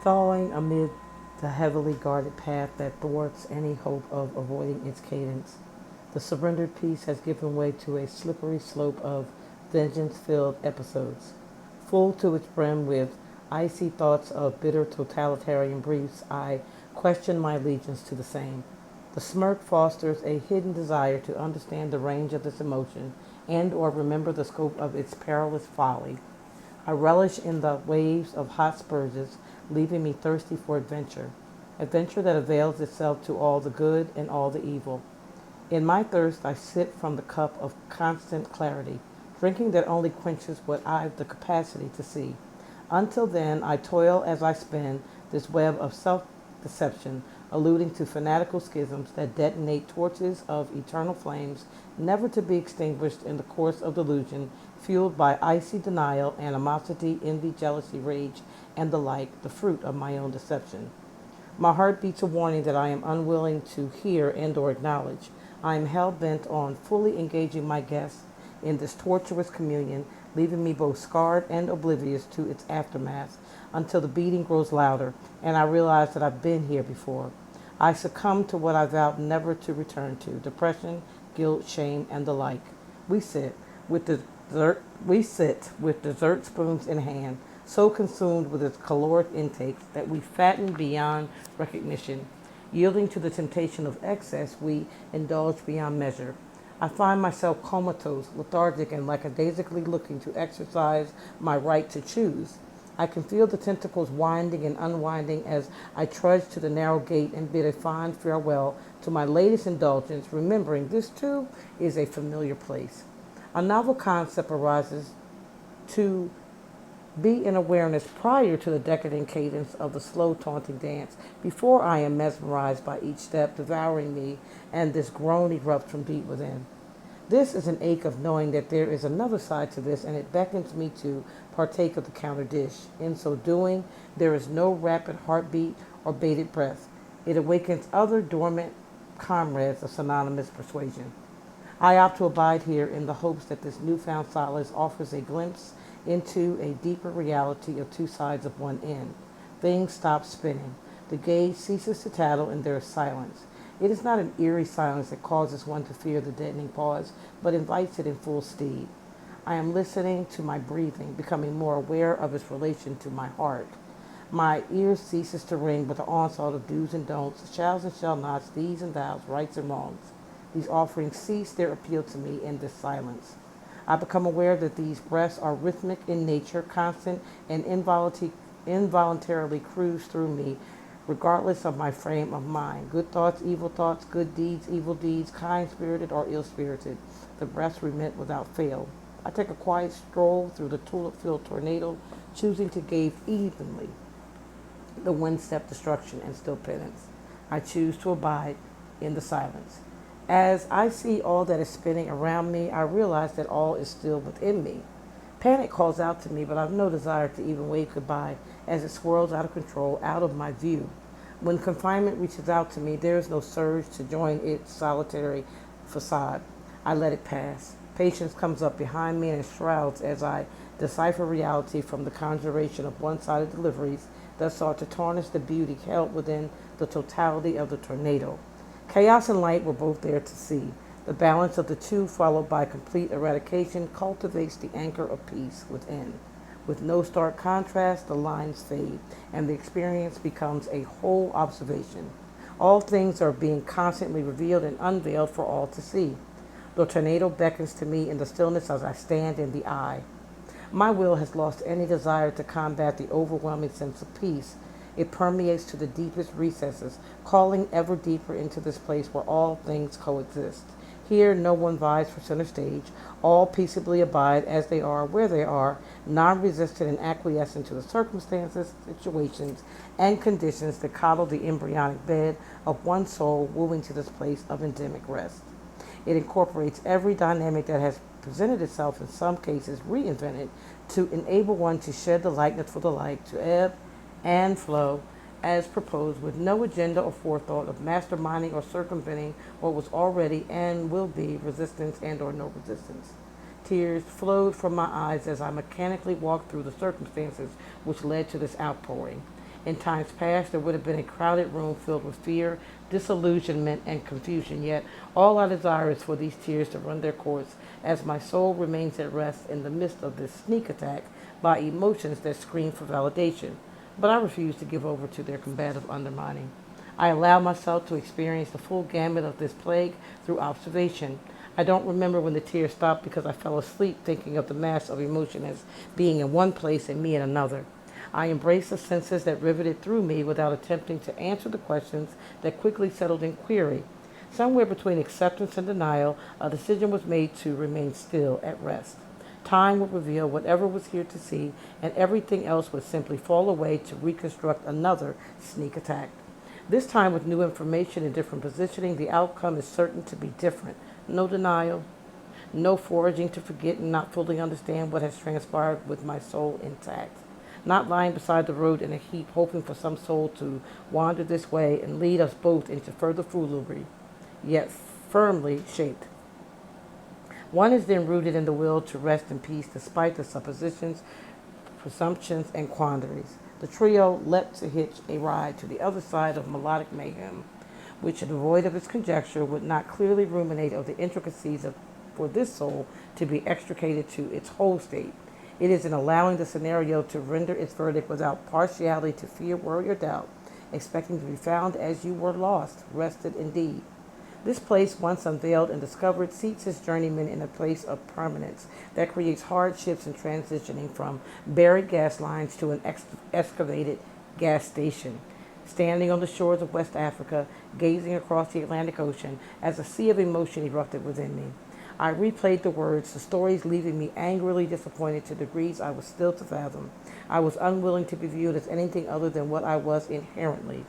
Thawing amid the heavily guarded path that thwarts any hope of avoiding its cadence. The surrendered peace has given way to a slippery slope of vengeance-filled episodes. Full to its brim with icy thoughts of bitter totalitarian briefs, I question my allegiance to the same. The smirk fosters a hidden desire to understand the range of this emotion and or remember the scope of its perilous folly. I relish in the waves of hot spurges, leaving me thirsty for adventure. Adventure that avails itself to all the good and all the evil. In my thirst, I sip from the cup of constant clarity, drinking that only quenches what I've the capacity to see. Until then, I toil as I spin this web of self-deception, alluding to fanatical schisms that detonate torches of eternal flames, never to be extinguished in the course of delusion, fueled by icy denial, animosity, envy, jealousy, rage, and the like, the fruit of my own deception. My heart beats a warning that I am unwilling to hear and or acknowledge. I am hell-bent on fully engaging my guests in this torturous communion, leaving me both scarred and oblivious to its aftermath until the beating grows louder and I realize that I've been here before. I succumb to what I vowed never to return to, depression, guilt, shame, and the like. We sit with dessert spoons in hand, so consumed with its caloric intake that we fatten beyond recognition. Yielding to the temptation of excess, we indulge beyond measure. I find myself comatose, lethargic, and lackadaisically looking to exercise my right to choose. I can feel the tentacles winding and unwinding as I trudge to the narrow gate and bid a fond farewell to my latest indulgence, remembering this too is a familiar place. A novel concept arises to be in awareness prior to the decadent cadence of the slow, taunting dance, before I am mesmerized by each step devouring me and this groan erupts from deep within. This is an ache of knowing that there is another side to this, and it beckons me to partake of the counter dish. In so doing, there is no rapid heartbeat or bated breath. It awakens other dormant comrades of synonymous persuasion. I opt to abide here in the hopes that this newfound solace offers a glimpse into a deeper reality of two sides of one end. Things stop spinning. The gaze ceases to tattle and there is silence. It is not an eerie silence that causes one to fear the deadening pause, but invites it in full stead. I am listening to my breathing, becoming more aware of its relation to my heart. My ear ceases to ring with the onslaught of do's and don'ts, shalls and shall nots, these and thous, rights and wrongs. These offerings cease their appeal to me in this silence. I become aware that these breaths are rhythmic in nature, constant, and involuntarily cruise through me, regardless of my frame of mind. Good thoughts, good deeds, evil deeds, kind-spirited or ill-spirited. The breaths remit without fail. I take a quiet stroll through the Tulip Field tornado, choosing to gaze evenly the wind-step destruction and still penance. I choose to abide in the silence. As I see all that is spinning around me, I realize that all is still within me. Panic calls out to me, but I've no desire to even wave goodbye as it swirls out of control, out of my view. When confinement reaches out to me, there is no surge to join its solitary facade. I let it pass. Patience comes up behind me and enshrouds as I decipher reality from the conjuration of one-sided deliveries that sought to tarnish the beauty held within the totality of the tornado. Chaos and light were both there to see. The balance of the two, followed by complete eradication, cultivates the anchor of peace within. With no stark contrast, the lines fade, and the experience becomes a whole observation. All things are being constantly revealed and unveiled for all to see. The tornado beckons to me in the stillness as I stand in the eye. My will has lost any desire to combat the overwhelming sense of peace. It permeates to the deepest recesses, calling ever deeper into this place where all things coexist. Here no one vies for center stage. All peaceably abide as they are, where they are, non-resistant and acquiescent to the circumstances, situations, and conditions that coddle the embryonic bed of one soul wooing to this place of endemic rest. It incorporates every dynamic that has presented itself, in some cases reinvented, to enable one to shed the likeness for the like, to ebb and flow as proposed, with no agenda or forethought of masterminding or circumventing what was already and will be resistance and or no resistance. Tears flowed from my eyes as I mechanically walked through the circumstances which led to this outpouring. In times past, there would have been a crowded room filled with fear, disillusionment, and confusion, yet all I desire is for these tears to run their course as my soul remains at rest in the midst of this sneak attack by emotions that scream for validation. But I refuse to give over to their combative undermining. I allow myself to experience the full gamut of this plague through observation. I don't remember when the tears stopped because I fell asleep thinking of the mass of emotion as being in one place and me in another. I embraced the senses that riveted through me without attempting to answer the questions that quickly settled in query. Somewhere between acceptance and denial, a decision was made to remain still at rest. Time would reveal whatever was here to see, and everything else would simply fall away to reconstruct another sneak attack. This time, with new information and different positioning, the outcome is certain to be different. No denial, no foraging to forget and not fully understand what has transpired with my soul intact. Not lying beside the road in a heap, hoping for some soul to wander this way and lead us both into further foolery, yet firmly shaped. One is then rooted in the will to rest in peace despite the suppositions, presumptions, and quandaries. The trio leapt to hitch a ride to the other side of melodic mayhem, which, devoid of its conjecture, would not clearly ruminate of the intricacies of for this soul to be extricated to its whole state. It is in allowing the scenario to render its verdict without partiality to fear, worry, or doubt, expecting to be found as you were lost, rested indeed. This place, once unveiled and discovered, seats its journeyman in a place of permanence that creates hardships in transitioning from buried gas lines to an excavated gas station. Standing on the shores of West Africa, gazing across the Atlantic Ocean, as a sea of emotion erupted within me. I replayed the words, the stories leaving me angrily disappointed to degrees I was still to fathom. I was unwilling to be viewed as anything other than what I was inherently.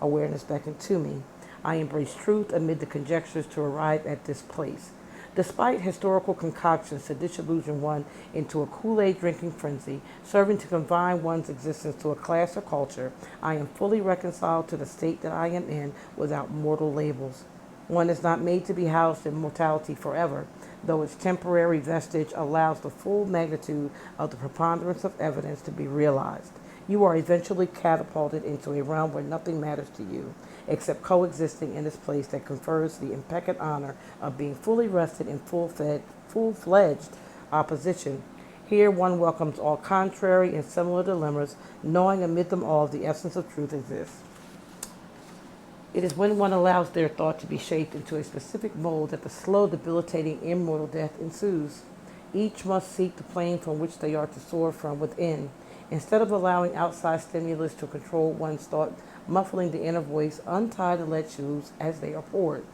Awareness beckoned to me. I embraced truth amid the conjectures to arrive at this place. Despite historical concoctions to disillusion one into a Kool-Aid drinking frenzy, serving to confine one's existence to a class or culture, I am fully reconciled to the state that I am in without mortal labels. One is not made to be housed in mortality forever, though its temporary vestige allows the full magnitude of the preponderance of evidence to be realized. You are eventually catapulted into a realm where nothing matters to you, except coexisting in this place that confers the impeccable honor of being fully rested in full-fledged opposition. Here one welcomes all contrary and similar dilemmas, knowing amid them all the essence of truth exists. It is when one allows their thought to be shaped into a specific mold that the slow, debilitating, immortal death ensues. Each must seek the plane from which they are to soar from within. Instead of allowing outside stimulus to control one's thought, muffling the inner voice, untie the lead shoes as they are poured.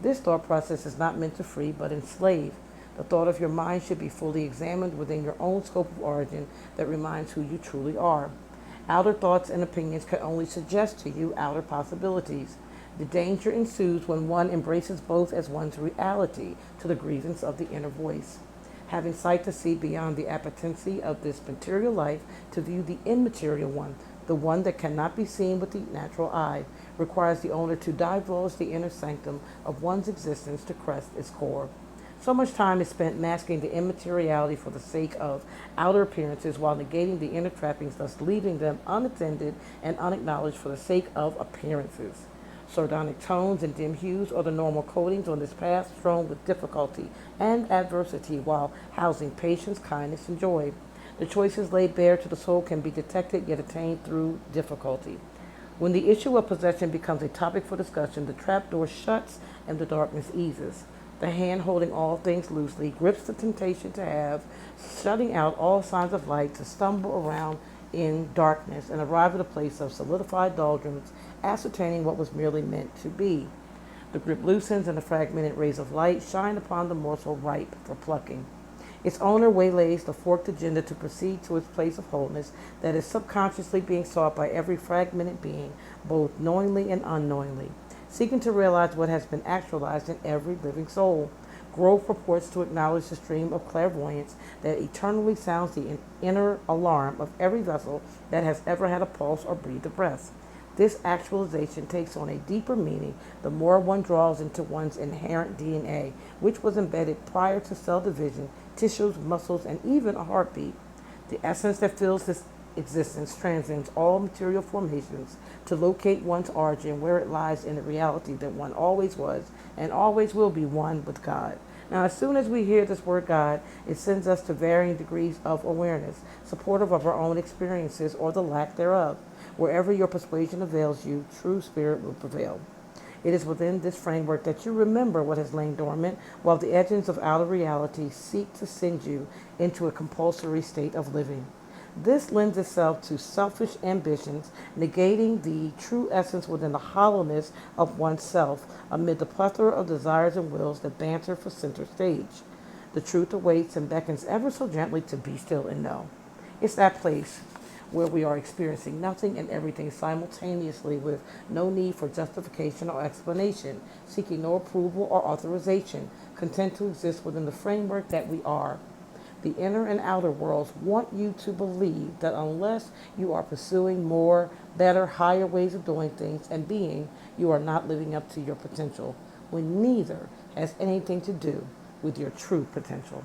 This thought process is not meant to free, but enslave. The thought of your mind should be fully examined within your own scope of origin that reminds who you truly are. Outer thoughts and opinions can only suggest to you outer possibilities. The danger ensues when one embraces both as one's reality to the grievance of the inner voice. Having sight to see beyond the appetency of this material life to view the immaterial one, the one that cannot be seen with the natural eye, requires the owner to divulge the inner sanctum of one's existence to crest its core. So much time is spent masking the immateriality for the sake of outer appearances while negating the inner trappings, thus leaving them unattended and unacknowledged for the sake of appearances. Sardonic tones and dim hues are the normal coatings on this path strewn with difficulty and adversity while housing patience, kindness, and joy. The choices laid bare to the soul can be detected yet attained through difficulty. When the issue of possession becomes a topic for discussion, the trapdoor shuts and the darkness eases. The hand holding all things loosely grips the temptation to have, shutting out all signs of light, to stumble around in darkness and arrive at a place of solidified doldrums, ascertaining what was merely meant to be. The grip loosens and the fragmented rays of light shine upon the morsel ripe for plucking. Its owner waylays the forked agenda to proceed to its place of wholeness that is subconsciously being sought by every fragmented being, both knowingly and unknowingly, seeking to realize what has been actualized in every living soul. Grove purports to acknowledge the stream of clairvoyance that eternally sounds the inner alarm of every vessel that has ever had a pulse or breathed a breath. This actualization takes on a deeper meaning the more one draws into one's inherent DNA, which was embedded prior to cell division, tissues, muscles, and even a heartbeat. The essence that fills this existence transcends all material formations to locate one's origin where it lies in the reality that one always was and always will be one with God. Now, as soon as we hear this word God, it sends us to varying degrees of awareness, supportive of our own experiences or the lack thereof. Wherever your persuasion avails you, true spirit will prevail. It is within this framework that you remember what has lain dormant, while the edges of outer reality seek to send you into a compulsory state of living. This lends itself to selfish ambitions, negating the true essence within the hollowness of oneself amid the plethora of desires and wills that banter for center stage. The truth awaits and beckons ever so gently to be still and know. It's that place where we are experiencing nothing and everything simultaneously with no need for justification or explanation, seeking no approval or authorization, content to exist within the framework that we are. The inner and outer worlds want you to believe that unless you are pursuing more, better, higher ways of doing things and being, you are not living up to your potential, when neither has anything to do with your true potential.